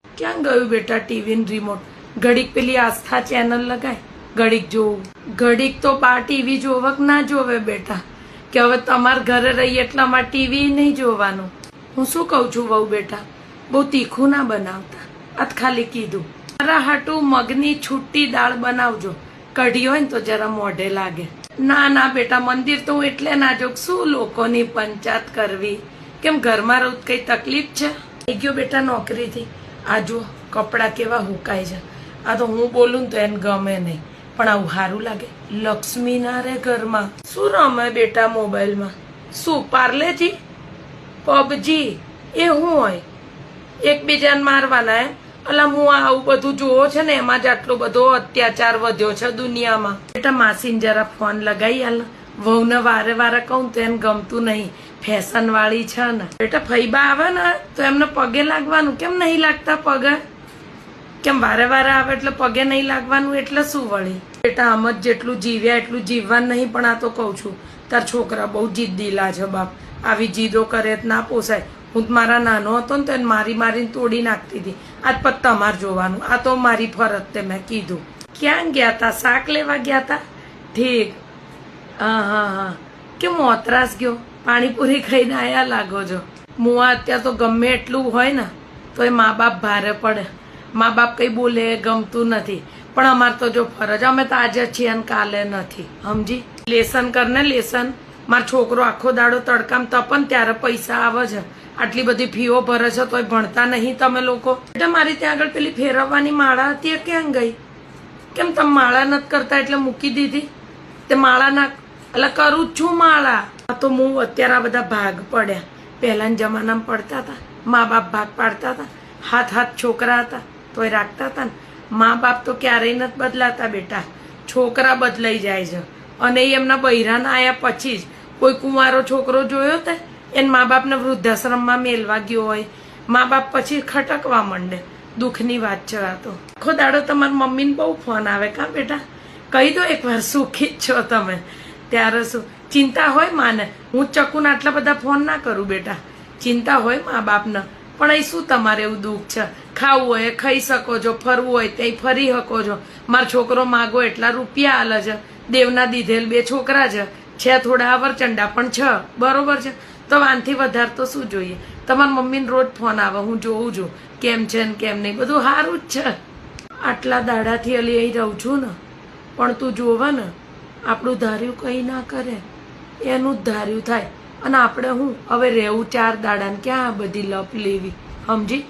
ક્યાં ગયું બેટા ટીવી ને રિમોટ? ઘડીક પેલી આસ્થા ચેનલ લગાય, ઘડીક જોવું. ઘડીક તો બા ટીવી જોવે કે ના જોવે બેટા? કે હવે તમારા ઘરે રહી એટલામાં ટીવી નહીં જોવાનું. હું શું કઉ છું વહુ બેટા, બહુ તીખું ના બનાવતા. આજ ખાલી કીધું મારા હાટું મગની છૂટી દાળ બનાવજો. કઢી હોય ને તો જરા મોઢે લાગે. ના ના બેટા, મંદિર તો હું એટલે ના જોઉં. શું લોકોની પંચાયત કરવી? કેમ ઘરમાં રહું કઈ તકલીફ છે? થઈ ગયો બેટા નોકરીથી. આ જો કપડાં કેવા હુકાય છે. આ તો હું બોલું તો એને ગમે નહીં, પણ આવું સારું લાગે. લક્ષ્મી ના રે ઘરમાં. શું રમે બેટા મોબાઈલમાં? શું પાર્લેજી, પબજી એ શું હોય? એકબીજાને મારવાના એમ? અલા હું આવું બધું જોવો છે ને એમાં જ આટલો બધો અત્યાચાર વધ્યો છે દુનિયામાં. બેટા માસીને જરા ફોન લગાવી હાલ. વહુને વારે વારે કહું તો એને ગમતું નહીં, ફેશન વાળી છે ને. બેટા ફઈબા આવે ને તો એમને પગે લાગવાનું. કેમ નહીં લાગતા પગે? કેમ વારે વારે આવે એટલે પગે નહીં લાગવાનું એટલે શું વળી? બેટા આમ જ જેટલું જીવ્યા એટલું જીવવાનું નહીં. પણ આ તો કઉ છું તાર છોકરા બહુ જીદ્દીલા છે બાપ. આવી જીદો કરે ના પોસાય. હું મારા નાનો હતો ને તો એને મારી મારીને તોડી નાખતી હતી. આજ પણ તમારે જોવાનું. આ તો મારી ફરજ તે મેં કીધું. ક્યાં ગયા તા? શાક લેવા ગયા તા? ઠીક. હા. કેમ મોતરાસ ગયો? પાણીપુરી ખાઈને આયા લાગો છો. મુઆ અત્યારે તો ગમે એટલું હોય ને તો એ મા બાપ ભારે પડે. મા બાપ કઈ બોલે ગમતું નથી. પણ અમારે તો જો ફરજ, અમે તો આજે છીએ અને કાલે નથી. સમજી? લેસન કરને લેસન. મારો છોકરો આખો દાડો તડકામ તપન ત્યારે પૈસા આવે છે. આટલી બધી ફીઓ ભરે છે તોય ભણતા નહીં તમે લોકો. એટલે મારી ત્યાં આગળ પેલી ફેરવવાની માળા હતી એ ક્યાં ગઈ? કેમ તમે માળા નથી કરતા એટલે મૂકી દીધી? તે માળા ના એટલે કરું જ છું માળા. તો હું અત્યારે આ બધા ભાગ પડ્યા. પહેલાના જમાનામાં પડતા હતા, મા બાપ ભાગ પાડતા હતા. હાથ છોકરા હતા તોય રાખતા હતા ને. મા બાપ તો ક્યારેય નથી બદલાતા બેટા, છોકરા બદલાઈ જાય છે. અને એમના બૈરાના આયા પછી જ કોઈ કુંવારો છોકરો જોયો તે એને મા બાપને વૃદ્ધાશ્રમમાં મેલવા ગયો હોય, મા બાપ પછી ખટકવા માંડે. દુઃખની વાત છે આ તો. આખો દાડો તમારા મમ્મીને બહુ ફોન આવે. કા બેટા કહી દો એકવાર સુખી જ છો તમે. ત્યારે શું ચિંતા હોય માને? હું ચકુને આટલા બધા ફોન ના કરું બેટા. ચિંતા હોય મા બાપને. પણ અહીં શું તમારે એવું દુઃખ છે? ખાવું હોય ખાઈ શકો છો, ફરવું હોય ત્યાં ફરી શકો છો. મારો છોકરો માગો એટલા રૂપિયા આલે છે. દેવના દીધેલ 2 છોકરા છે થોડા અવરચંડા પણ છે. બરોબર છે? તો વાનથી વધારે તો શું જોઈએ? તમારા મમ્મીને રોજ ફોન આવે, હું જોઉં છું કેમ છે ને કેમ નહીં. બધું સારું જ છે. આટલા દાડાથી અલી અહીં રહું છું ને, પણ તું જોવે ને આપણું ધાર્યું કંઈ ના કરે, એનું જ ધાર્યું થાય. અને આપણે હું હવે રહેવું 4 દાડાને ક્યાં આ બધી લપ લેવી? સમજી?